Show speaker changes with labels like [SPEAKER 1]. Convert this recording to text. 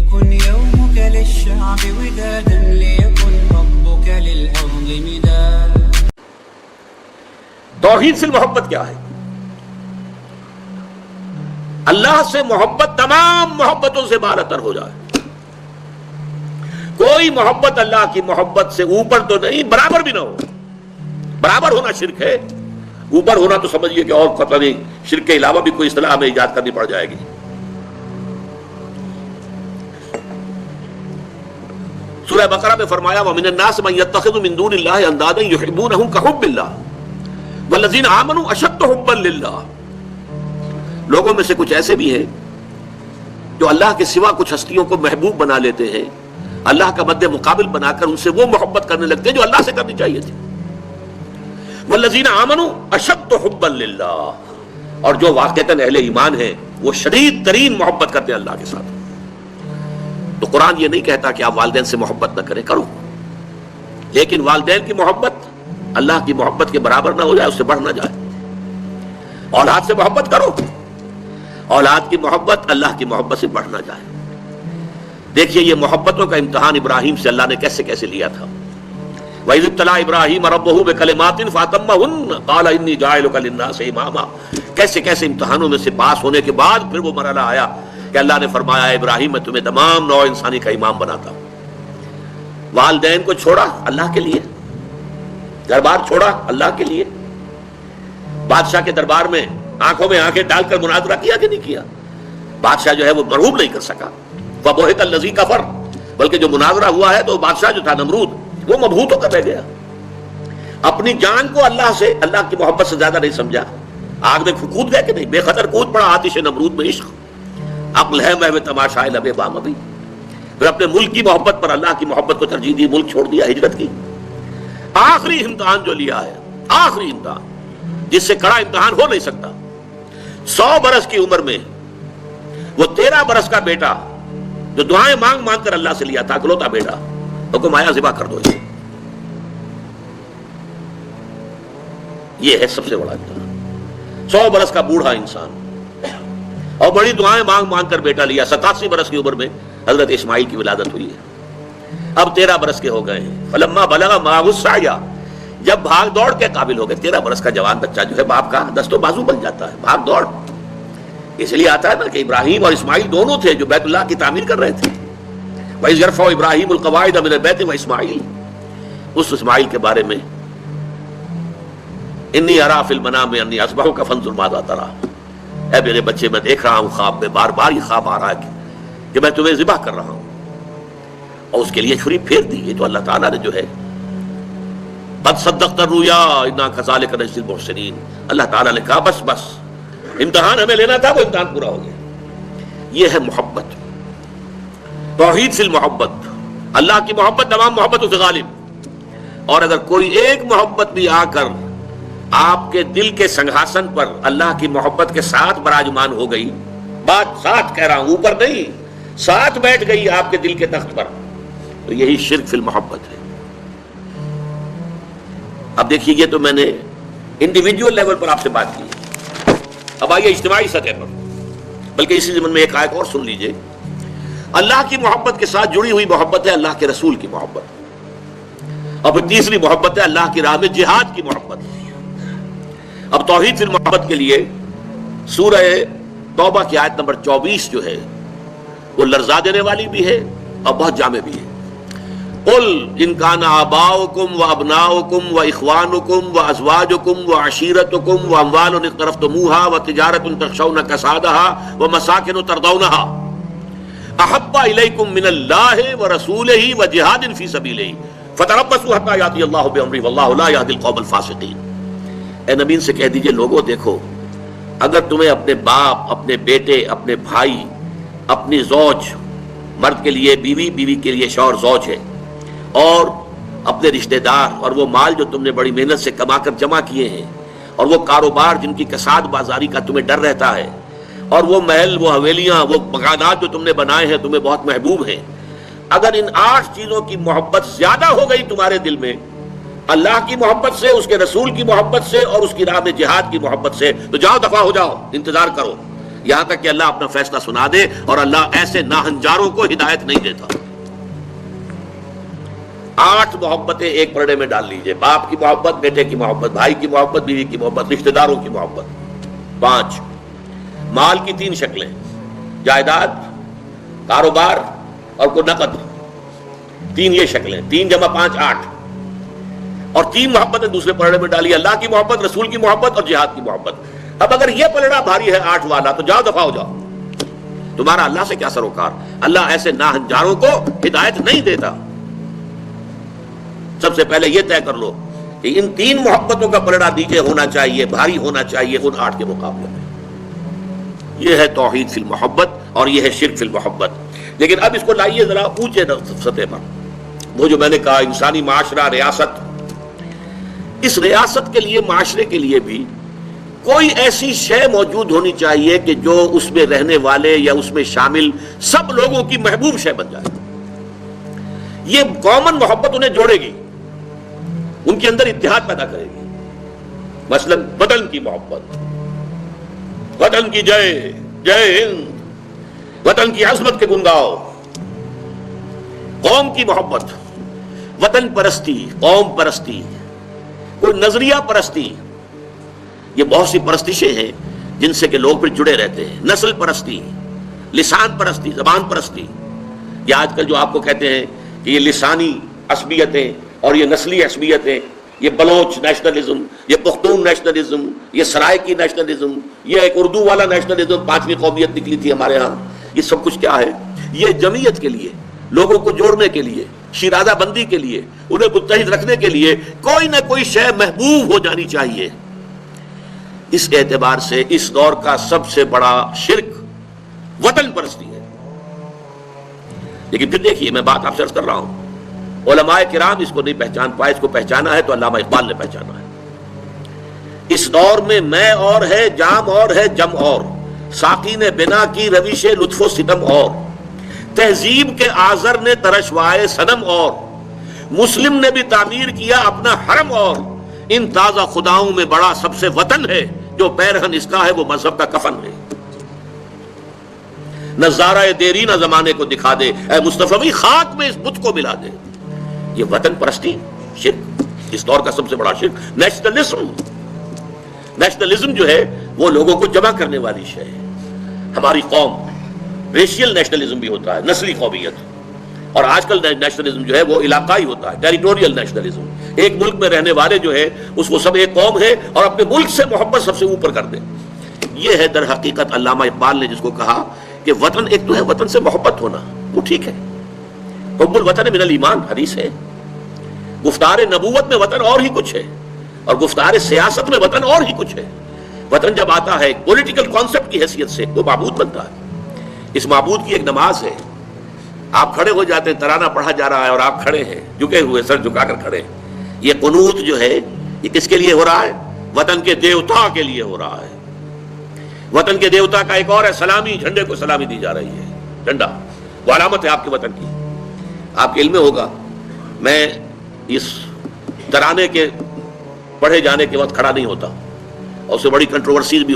[SPEAKER 1] ليكن يومك للشعب ودادا ليكن ربك للأرض مدادا.
[SPEAKER 2] توحید سے محبت کیا ہے؟ اللہ سے محبت تمام محبتوں سے بالاتر ہو جائے. کوئی محبت اللہ کی محبت سے اوپر تو نہیں، برابر بھی نہ ہو. برابر ہونا شرک ہے، اوپر ہونا تو سمجھیے کہ اور پتہ نہیں شرک کے علاوہ بھی کوئی اصطلاح ہمیں ایجاد کرنی پڑ جائے گی. سورہ بقرہ میں فرمایا وَمِنَ النَّاسِ مَن يَتَّخِذُ مِن دُونِ اللَّهِ أَندَادًا يُحِبُّونَهُم كَحُبِّ اللَّهِ وَالَّذِينَ آمَنُوا أَشَدُّ حُبًّا لِلَّهِ. لوگوں میں سے کچھ ایسے بھی ہیں جو اللہ کے سوا کچھ ہستیوں کو محبوب بنا لیتے ہیں، اللہ کا مد مقابل بنا کر ان سے وہ محبت کرنے لگتے ہیں جو اللہ سے کرنی چاہیے تھی. والذین آمنوا اشد حبا للہ، اور جو واقعتاً اہل ایمان ہیں وہ شدید ترین محبت کرتے ہیں اللہ کے ساتھ. تو قرآن یہ نہیں کہتا کہ آپ والدین سے محبت نہ کریں، کرو، لیکن والدین کی محبت اللہ کی محبت کے برابر نہ ہو جائے، اس سے بڑھ نہ جائے. اولاد سے محبت کرو، اولاد کی محبت اللہ کی محبت سے بڑھ نہ جائے. دیکھیے یہ محبتوں کا امتحان ابراہیم سے اللہ نے کیسے کیسے لیا تھا. وَإِذِ ابْتَلَىٰ إِبْرَاهِيمَ رَبُّهُ بِكَلِمَاتٍ فَأَتَمَّهُنَّ قَالَ إِنِّي جَاعِلُكَ لِلنَّاسِ إِمَامًا. کیسے کیسے امتحانوں میں سے پاس ہونے کے بعد پھر وہ مرحلہ آیا کہ اللہ نے فرمایا ابراہیم میں تمہیں تمام نوع انسانی کا امام بناتا ہوں. والدین کو چھوڑا اللہ کے لیے، دربار چھوڑا اللہ کے لیے، بادشاہ کے دربار میں آنکھوں میں آنکھیں ڈال کر مناظرہ کیا کہ نہیں کیا؟ بادشاہ جو ہے وہ مرعوب نہیں کر سکا. فَبُہِتَ الَّذِي كَفَرَ، بلکہ جو مناظرہ ہوا ہے تو بادشاہ جو تھا نمرود وہ مبہوت ہو کر رہ گیا. اپنی جان کو اللہ سے، اللہ کی محبت سے زیادہ نہیں سمجھا. آگ میں کود گئے کہ نہیں، بے خطر کود پڑا آتش نمرود میں عشق. عقل ہے محو تماشائے لبے بام ابھی. پھر اپنے ملک کی محبت پر اللہ کی محبت کو ترجیح دی، ملک چھوڑ دیا، ہجرت کی. آخری امتحان جو لیا ہے، آخری امتحان جس سے کڑا امتحان ہو نہیں سکتا. 100 برس کی عمر میں وہ 13 برس کا بیٹا جو دعائیں مانگ مانگ کر اللہ سے لیا تھا، اکلوتا بیٹا، حکم آیا ذبح کر دو. یہ ہے سب سے بڑا امتحان. 100 برس کا بوڑھا انسان اور بڑی دعائیں مانگ مانگ کر بیٹا لیا. 87 برس کی عمر میں حضرت اسماعیل کی ولادت ہوئی ہے. اب 13 برس کے ہو گئے ہیں. فلما بلغ معه السعی، جب بھاگ دوڑ کے قابل ہو گئے. 13 برس کا جوان بچہ جو ہے باپ کا دست و بازو بن جاتا ہے، بھاگ دوڑ. اس لیے آتا ہے نا کہ ابراہیم اور اسماعیل دونوں تھے جو بیت اللہ کی تعمیر کر رہے تھے. وَإِذْ يَرْفَعُ إِبْرَاهِيمُ الْقَوَاعِدَ مِنَ الْبَيْتِ وَإِسْمَاعِيلُ. اس اسماعیل کے بارے میں انی ارا فی المنام انی اذبحک فانظر ماذا تری. اے میرے بچے میں دیکھ رہا ہوں خواب میں، بار بار یہ خواب آ رہا ہے کہ میں تمہیں ذبح کر رہا ہوں. اور اس کے لیے چھری پھیر دی. یہ تو اللہ تعالیٰ نے جو ہے قد صدقت الرؤیا انا کذالک نجزی المحسنین. اللہ تعالیٰ نے کہا بس بس، امتحان ہمیں لینا تھا، وہ امتحان پورا ہو گیا. یہ ہے محبت، توحید فی المحبت. اللہ کی محبت تمام محبتوں سے غالب. اور اگر کوئی ایک محبت بھی آ کر آپ کے دل کے سنگھاسن پر اللہ کی محبت کے ساتھ براجمان ہو گئی، بات ساتھ کہہ رہا ہوں، اوپر نہیں، ساتھ بیٹھ گئی آپ کے دل کے تخت پر، تو یہی شرک فی المحبت ہے. اب دیکھیے یہ تو میں نے انڈیویجول لیول پر آپ سے بات کی. اب آئیے اجتماعی سطح پر، بلکہ اسی ضمن میں ایک آیت اور سن لیجئے. اللہ کی محبت کے ساتھ جڑی ہوئی محبت ہے اللہ کے رسول کی محبت، اور پھر تیسری محبت ہے اللہ کی راہ میں جہاد کی محبت. اب توحید فی المحبت کے لیے سورہ توبہ کی آیت نمبر 24 جو ہے وہ لرزا دینے والی بھی ہے اور بہت جامع بھی ہے. قل ان کان آباؤکم وابناؤکم واخوانکم وازواجکم وعشیرتکم واموال اقترفتموها وتجارۃ تخشون کسادها ومساکن ترضونها احب الیکم من اللہ ورسولہ وجہاد فی سبیلہ فتربصوا حتی یاتی اللہ بامرہ واللہ لا یہدی القوم الفاسقین. اے نبی ان سے کہہ دیجئے لوگوں دیکھو، اگر تمہیں اپنے باپ، اپنے بیٹے، اپنے بھائی، اپنی زوج، مرد کے لیے بیوی، بیوی کے لیے شوہر زوج ہے، اور اپنے رشتہ دار اور وہ مال جو تم نے بڑی محنت سے کما کر جمع کیے ہیں، اور وہ کاروبار جن کی کساد بازاری کا تمہیں ڈر رہتا ہے، اور وہ محل، وہ حویلیاں، وہ مکانات جو تم نے بنائے ہیں تمہیں بہت محبوب ہیں، اگر ان 8 چیزوں کی محبت زیادہ ہو گئی تمہارے دل میں اللہ کی محبت سے، اس کے رسول کی محبت سے اور اس کی راہ میں جہاد کی محبت سے، تو جاؤ دفع ہو جاؤ، انتظار کرو. یہاں تک کہ اللہ اپنا فیصلہ سنا دے اور اللہ ایسے ناہنجاروں کو ہدایت نہیں دیتا۔ 8 محبتیں ایک پرڑے میں ڈال لیجئے، باپ کی محبت، بیٹے کی محبت، بھائی کی محبت، بیوی کی محبت، رشتہ داروں کی محبت۔ 5 مال کی 3 شکلیں، جائیداد، کاروبار اور کوئی نقد، 3 یہ شکلیں، 3 جمع 5 8، اور 3 محبتیں دوسرے پلڑے میں ڈالی، اللہ کی محبت، رسول کی محبت اور جہاد کی محبت۔ اب اگر یہ پلڑا بھاری ہے 8 والا تو جاؤ دفاع ہو جاؤ، تمہارا اللہ سے کیا سروکار؟ اللہ ایسے ناہنجاروں کو ہدایت نہیں دیتا۔ سب سے پہلے یہ طے کر لو کہ ان 3 محبتوں کا پلڑا نیچے ہونا چاہیے، بھاری ہونا چاہیے ان 8 کے مقابلے میں۔ یہ ہے توحید فی المحبت اور یہ ہے شرک فی المحبت۔ لیکن اب اس کو لائیے ذرا اونچے سطح پر، وہ جو میں نے کہا انسانی معاشرہ، ریاست، اس ریاست کے لیے، معاشرے کے لیے بھی کوئی ایسی شے موجود ہونی چاہیے کہ جو اس میں رہنے والے یا اس میں شامل سب لوگوں کی محبوب شے بن جائے۔ یہ کامن محبت انہیں جوڑے گی، ان کے اندر اتحاد پیدا کرے گی۔ مثلا وطن کی محبت، وطن کی جے جے ہند، وطن کی عظمت کے گن گاؤ۔ قوم کی محبت، وطن پرستی، قوم پرستی، کوئی نظریہ پرستی، یہ بہت سی پرستشیں ہیں جن سے کہ لوگ پھر جڑے رہتے ہیں۔ نسل پرستی، لسان پرستی، زبان پرستی، یہ آج کل جو آپ کو کہتے ہیں کہ یہ لسانی عصبیتیں اور یہ نسلی عصبیتیں، یہ بلوچ نیشنلزم، یہ پختون نیشنلزم، یہ سرائکی نیشنلزم، یہ ایک اردو والا نیشنلزم، 5ویں قومیت نکلی تھی ہمارے ہاں، یہ سب کچھ کیا ہے؟ یہ جمعیت کے لیے، لوگوں کو جوڑنے کے لیے، شیرازہ بندی کے لیے، انہیں متحد رکھنے کے لیے کوئی نہ کوئی شے محبوب ہو جانی چاہیے۔ اس اعتبار سے اس دور کا سب سے بڑا شرک وطن پرستی ہے۔ لیکن پھر دیکھیے، میں بات آپ سے عرض کر رہا ہوں، علماء کرام اس کو نہیں پہچان پائے، اس کو پہچانا ہے تو علامہ اقبال نے پہچانا ہے۔ اس دور میں میں اور ہے، جام اور ہے، جم اور، ساقی نے بنا کی روش لطف و ستم اور، تہذیب کے آزر نے ترشوائے صنم اور، مسلم نے بھی تعمیر کیا اپنا حرم اور، ان تازہ خداؤں میں بڑا سب سے وطن ہے، جو پیرہن اس کا ہے وہ مذہب کا کفن ہے۔ نظارہ دیرینہ زمانے کو دکھا دے، اے مصطفی خاک میں اس بت کو ملا دے۔ یہ وطن پرستی شرک، اس دور کا سب سے بڑا شرک۔ نیشنلزم جو ہے وہ لوگوں کو جمع کرنے والی شے ہے۔ ہماری قوم، ریشیل نیشنلزم بھی ہوتا ہے، نسلی قومیت، اور آج کل نیشنلزم جو ہے وہ علاقائی ہوتا ہے، ٹیریٹوریل نیشنلزم۔ ایک ملک میں رہنے والے جو ہے اس کو سب ایک قوم ہے اور اپنے ملک سے محبت سب سے اوپر کر دے۔ یہ ہے در حقیقت علامہ اقبال نے جس کو کہا کہ وطن ایک تو ہے وطن سے محبت ہونا، وہ ٹھیک ہے، حب الوطن من الایمان حدیث ہے۔ گفتار نبوت میں وطن اور ہی کچھ ہے، اور گفتار سیاست میں وطن اور ہی کچھ ہے۔ وطن جب آتا ہے پولیٹیکل کانسیپٹ کی حیثیت سے وہ معبود بنتا ہے۔ اس معبود کی ایک نماز ہے، آپ کھڑے ہو جاتے ہیں، ترانہ پڑھا جا رہا ہے اور آپ کھڑے ہیں، جھکے ہوئے، سر جھکا کر کھڑے ہیں۔ یہ قنوت جو ہے یہ کس کے لیے ہو رہا ہے؟ وطن کے دیوتا کے لیے ہو رہا ہے۔ وطن کے دیوتا کا ایک اور ہے سلامی، جھنڈے کو سلامی دی جا رہی ہے۔ جھنڈا وہ علامت ہے آپ کے وطن کی۔ آپ کے علم میں ہوگا، میں اس ترانے کے پڑھے جانے کے وقت کھڑا نہیں ہوتا، اور اس سے بڑی کنٹروورسیز بھی